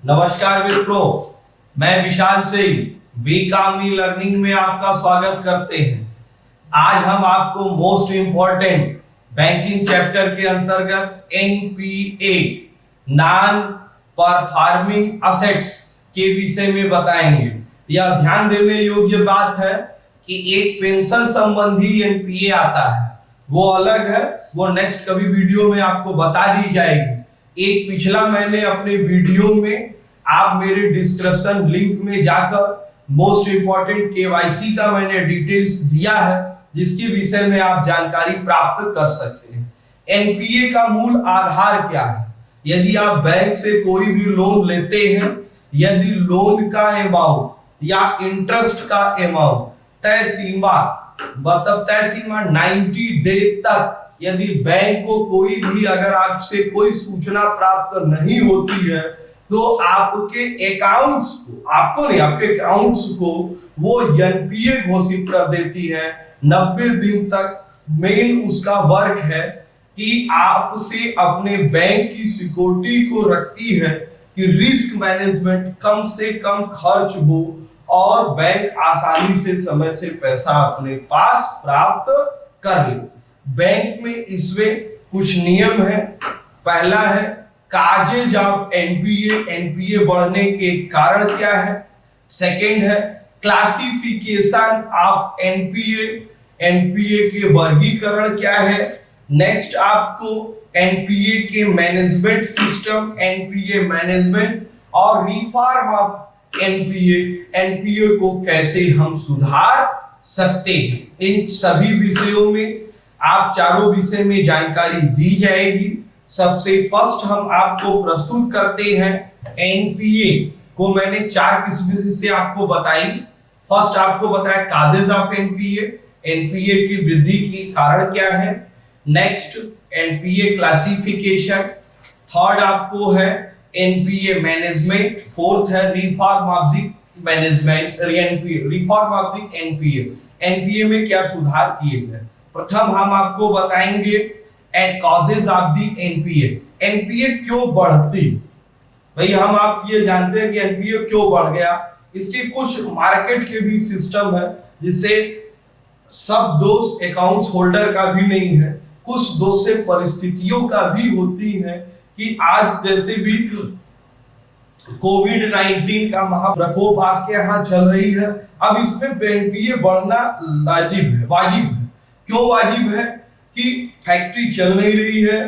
नमस्कार मित्रों, मैं विशाल सिंह वीकामी लर्निंग में आपका स्वागत करते हैं। आज हम आपको मोस्ट इंपॉर्टेंट बैंकिंग चैप्टर के अंतर्गत एनपीए नॉन परफॉर्मिंग असेट्स के विषय में बताएंगे। यह ध्यान देने योग्य बात है कि एक पेंशन संबंधी एनपीए आता है, वो अलग है, वो नेक्स्ट कभी वीडियो में आपको बता दी जाएगी। एक पिछला मैंने अपने वीडियो में आप मेरे डिस्क्रिप्शन लिंक में जाकर मोस्ट इंपॉर्टेंट केवाईसी का मैंने डिटेल्स दिया है, जिसके विषय में आप जानकारी प्राप्त कर सकते हैं। एनपीए का मूल आधार क्या है? यदि आप बैंक से कोई भी लोन लेते हैं, यदि लोन का अमाउंट या इंटरेस्ट का अमाउंट तय सीमा 90 डे तक यदि बैंक को कोई भी अगर आपसे कोई सूचना प्राप्त नहीं होती है, तो आपके अकाउंट्स को, आपको नहीं, आपके अकाउंट्स को वो एनपीए घोषित कर देती है। 90 दिन तक मेन उसका वर्क है कि आपसे अपने बैंक की सिक्योरिटी को रखती है कि रिस्क मैनेजमेंट कम से कम खर्च हो और बैंक आसानी से समय से पैसा अपने पास प्राप्त कर ले। बैंक में इसमें कुछ नियम है। पहला है काजेज ऑफ एनपीए, एनपीए बढ़ने के कारण क्या है। सेकंड है क्लासिफिकेशन ऑफ एनपीए, एनपीए के वर्गीकरण क्या है। नेक्स्ट आपको एनपीए के मैनेजमेंट सिस्टम, एनपीए मैनेजमेंट और रिफॉर्म ऑफ एनपीए, एनपीए को कैसे हम सुधार सकते हैं। इन सभी विषयों में आप चारों विषय में जानकारी दी जाएगी। सबसे फर्स्ट हम आपको प्रस्तुत करते हैं एनपीए को। मैंने 4 किस्म से आपको बताई। फर्स्ट आपको बताया काजेज ऑफ एनपीए, एनपीए की वृद्धि के कारण क्या है। Next NPA classification. थर्ड आपको है एनपीए मैनेजमेंट। फोर्थ है reform of the management, reform of the NPA, NPA में क्या सुधार किए गए। प्रथम हम आपको बताएंगे causes of the NPA, NPA क्यों बढ़ती। भाई हम आप ये जानते हैं कि एनपीए क्यों बढ़ गया। इसके कुछ मार्केट के भी सिस्टम है, जिससे सब दोष अकाउंट्स होल्डर का भी नहीं है, कुछ दोष परिस्थितियों का भी होती है कि आज जैसे भी कोविड-19 का महाप्रकोप आपके यहाँ चल रही है, अब इसमें एनपीए बढ़ना वाजिब है। क्यों वाजिब है? कि फैक्ट्री चल नहीं रही है,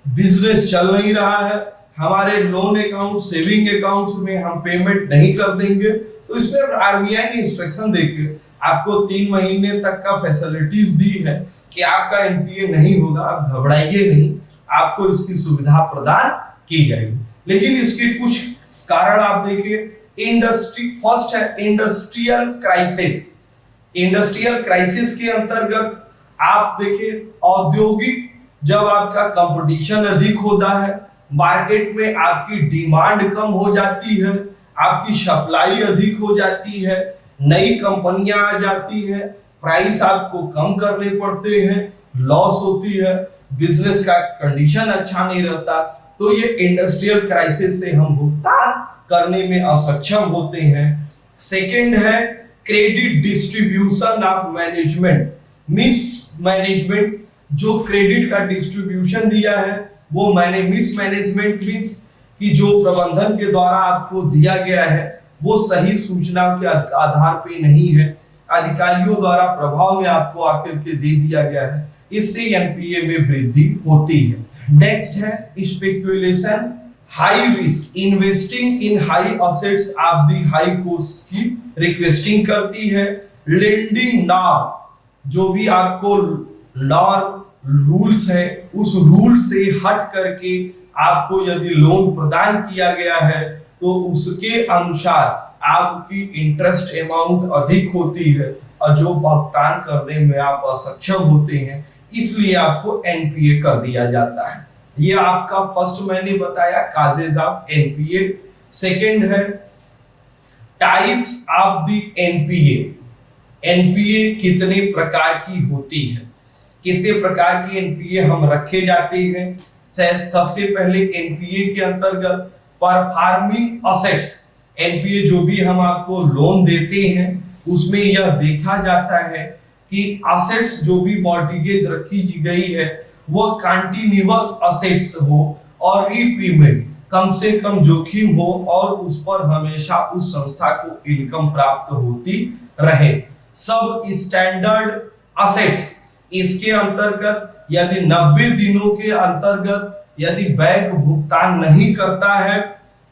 बिजनेस चल नहीं रहा है, हमारे लोन अकाउंट, सेविंग अकाउंट में हम पेमेंट नहीं कर देंगे, तो इसमें आरबीआई ने इंस्ट्रक्शन देके आपको 3 महीने तक का फैसिलिटीज दी है कि आपका एनपीए नहीं होगा, आप घबराइए नहीं, आपको इसकी सुविधा प्रदान की जाएगी। लेकिन इसके कुछ कारण आप देखिए। इंडस्ट्री फर्स्ट है इंडस्ट्रियल क्राइसिस। इंडस्ट्रियल क्राइसिस के अंतर्गत आप देखिए औद्योगिक, जब आपका कंपटीशन अधिक होता है, मार्केट में आपकी डिमांड कम हो जाती है, आपकी सप्लाई अधिक हो जाती है, नई कंपनियां आ जाती है, प्राइस आपको कम करने पड़ते हैं, लॉस होती है, बिजनेस का कंडीशन अच्छा नहीं रहता, तो ये इंडस्ट्रियल क्राइसिस से हम भुगतान करने में असक्षम होते हैं। सेकंड है credit distribution of management, mismanagement, जो क्रेडिट का डिस्ट्रीब्यूशन दिया है वो मिसमैनेजमेंट मींस कि जो प्रबंधन के द्वारा आपको दिया गया है वो सही सूचना के आधार पे नहीं है, अधिकारियों द्वारा प्रभाव में आपको आकर के दे दिया गया है, इससे एनपीए में वृद्धि होती है। नेक्स्ट है speculation, high risk, investing in high assets of the high cost की रिक्वेस्टिंग करती है। लेंडिंग नॉर्म, जो भी आपको नॉर्म रूल्स है, उस रूल से हट करके आपको यदि लोन प्रदान किया गया है तो उसके अनुसार आपकी इंटरेस्ट अमाउंट अधिक होती है और जो भुगतान करने में आप असक्षम होते हैं, इसलिए आपको एनपीए कर दिया जाता है। ये आपका फर्स्ट मैंने बताया काजेज ऑफ एनपीए। सेकंड है types of the NPA, NPA कितने प्रकार की होती है, कितने प्रकार की एनपीए हम रखे जाते हैं। सबसे पहले एनपीए के अंतर्गत परफॉर्मिंग असेट्स, एनपीए जो भी हम आपको लोन देते हैं उसमें यह देखा जाता है कि असेट्स जो भी मॉर्गेज रखी गई है वो कंटिन्यूअस असेट्स हो और रीपेमेंट कम से कम जोखिम हो और उस पर हमेशा उस संस्था को इनकम प्राप्त होती रहे। सब स्टैंडर्ड असेट्स, इसके अंतर्गत यदि 90 दिनों के अंतर्गत यदि बैंक भुगतान नहीं करता है,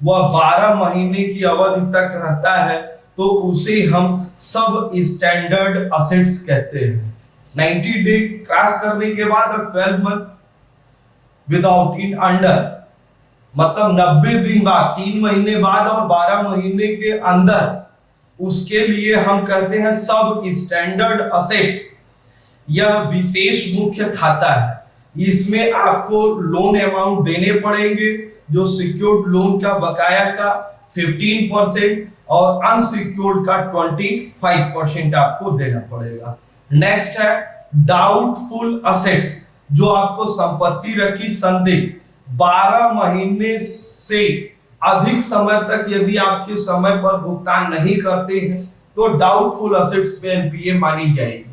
वह 12 महीने की अवधि तक रहता है, तो उसे हम सब स्टैंडर्ड असेट्स कहते हैं। 90 डे क्रॉस करने के बाद और 12 मंथ विदाउट इन अंडर, मतलब 90 दिन बाद, 3 महीने बाद और 12 महीने के अंदर, उसके लिए हम कहते हैं सब स्टैंडर्ड असेट्स। यह विशेष मुख्य खाता है, इसमें आपको लोन अमाउंट देने पड़ेंगे जो सिक्योर्ड लोन का बकाया का 15% और अनसिक्योर्ड का 25% आपको देना पड़ेगा। नेक्स्ट है डाउटफुल असेट्स, जो आपको संपत्ति रखी संदिग्ध 12 महीने से अधिक समय तक यदि आपके समय पर भुगतान नहीं करते हैं तो डाउटफुल असेट्स में एनपीए मानी जाएगी।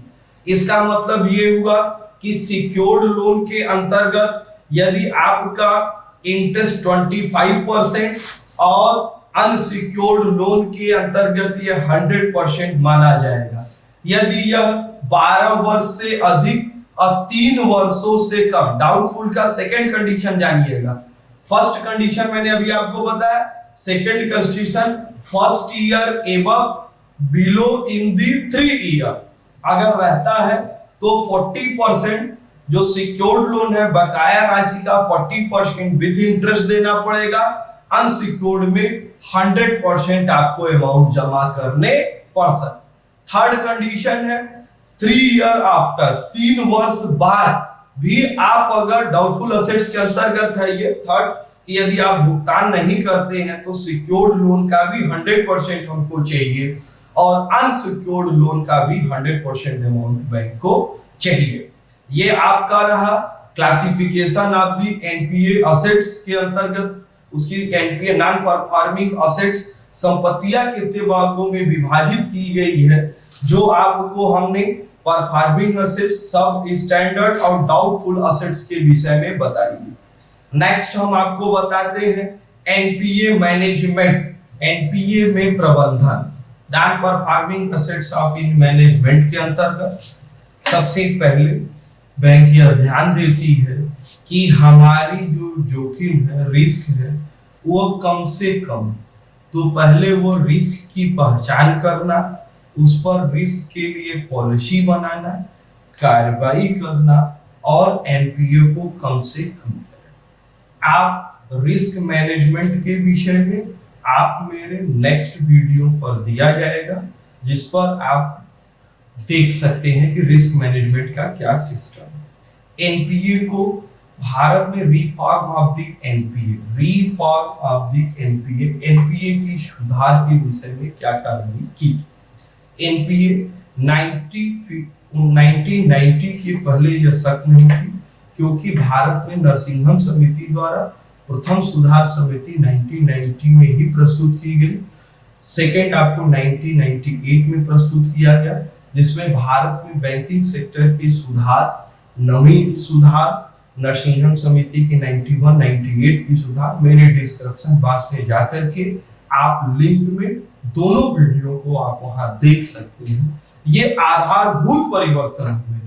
इसका मतलब ये हुआ कि सिक्योर्ड लोन के अंतर्गत यदि आपका इंटरेस्ट 25% और अनसिक्योर्ड लोन के अंतर्गत यह 100% माना जाएगा। यदि यह 12 वर्ष से अधिक और 3 वर्षों से कम, डाउटफुल का सेकंड कंडीशन जानिएगा। फर्स्ट कंडीशन मैंने अभी आपको बताया, second condition first year above below in the 3 year अगर रहता है तो 40% जो सिक्योर्ड लोन है बकाया राशि का 40% विद इंटरेस्ट देना पड़ेगा। अनसिक्योर्ड में 100% आपको अमाउंट जमा करने पड़ सकते। थर्ड कंडीशन है 3 ईयर आफ्टर, 3 वर्ष बाद भी आप अगर डाउटफुल असेट्स के अंतर्गत है ये थर्ड, कि यदि आप भुगतान नहीं करते हैं तो सिक्योर्ड लोन का भी 100% हमको चाहिए और अनसिक्योर्ड लोन का भी 100% अमाउंट बैंक को चाहिए। ये आपका रहा classification of the NPA assets के अंतर्गत। उसकी एनपीए नॉन परफॉर्मिंग असेट्स संपत्तियां कितने भागों में विभाजित की गई है, जो आपको हमने परफॉर्मिंग असेट्स, सब स्टैंडर्ड और डाउटफुल असेट्स के विषय में बताई। नेक्स्ट हम आपको बताते हैं एनपीए मैनेजमेंट, एनपीए में प्रबंधन, non performing assets of in management के अंतर्गत सबसे पहले बैंक यह ध्यान देती है कि हमारी जो जोखिम है, रिस्क है, वो कम से कम, तो पहले वो रिस्क की पहचान करना, उस पर रिस्क के लिए पॉलिसी बनाना, कार्रवाई करना और एनपीए को कम से कम करें। आप रिस्क मैनेजमेंट के विषय में आप मेरे नेक्स्ट वीडियो पर दिया जाएगा, जिस पर आप देख सकते हैं कि रिस्क मैनेजमेंट का क्या सिस्टम है। एनपीए को भारत में reform of the NPA, reform of the NPA, NPA की सुधार के विषय में क्या कार्रवाई की। एनपीए 1990 के पहले यह सख्त नहीं थी, क्योंकि भारत में नरसिंहम समिति द्वारा प्रथम सुधार समिति 1990 में ही प्रस्तुत की गई। सेकेंड आपको 1998 में प्रस्तुत किया गया, जिसमें भारत में बैंकिंग सेक्टर के सुधार, नवीन सुधार, नरसिंहम समिति की 91-98 की सुधार। मेरे डिस्क्रिप्शन बॉक्स में जाकर के आप लिंक में दोनों वीडियो को आप वहां देख सकते हैं। ये आधारभूत परिवर्तन हुए।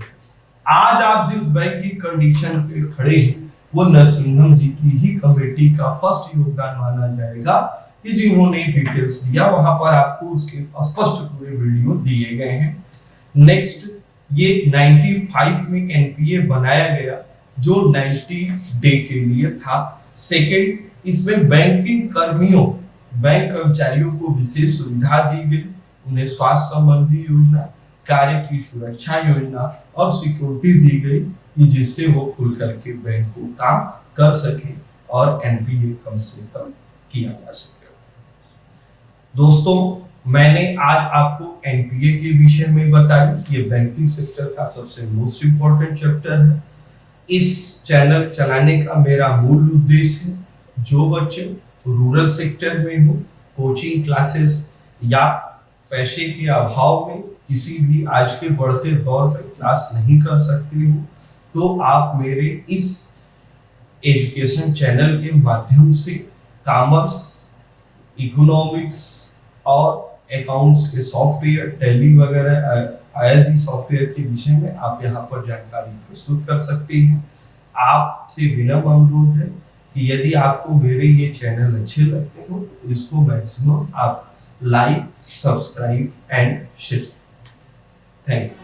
आज आप जिस बैंक की कंडीशन पे खड़े हैं वो नरसिंहम जी की ही कमेटी का फर्स्ट योगदान माना जाएगा कि जिन्होंने डिटेल्स दिया, वहां पर आपको उसके स्पष्ट पूरे वीडियो दिए गए हैं। नेक्स्ट, ये 95 में एनपीए बनाया गया जो 90 डे के लिए था। सेकेंड, इसमें बैंकिंग कर्मियों, बैंक कर्मचारियों को विशेष सुविधा दी गई, उन्हें स्वास्थ्य संबंधी योजना, कार्य की सुरक्षा योजना और सिक्योरिटी दी गई कि जिससे वो खुल करके बैंक को काम कर सके और एनपीए कम से कम किया जा सके। दोस्तों, मैंने आज आपको एनपीए के विषय में बताया। ये बैंकिंग सेक्टर का सबसे मोस्ट इम्पोर्टेंट चैप्टर है। इस चैनल चलाने का मेरा मूल उद्देश्य है जो बच्चे रूरल सेक्टर में हो, कोचिंग क्लासेस या पैसे के अभाव में किसी भी आज के बढ़ते दौर पे क्लास नहीं कर सकते हो, तो आप मेरे इस एजुकेशन चैनल के माध्यम से कॉमर्स, इकोनॉमिक्स और अकाउंट्स के सॉफ्टवेयर, टैली वगैरह आईएसडी सॉफ्टवेयर के विषय में आप यहाँ पर जानकारी प्रस्तुत कर सकते हैं। आपसे विनम्र अनुरोध है कि यदि आपको मेरे ये चैनल अच्छे लगते हो तो इसको मैक्सिमम आप like, subscribe and share. Thank you.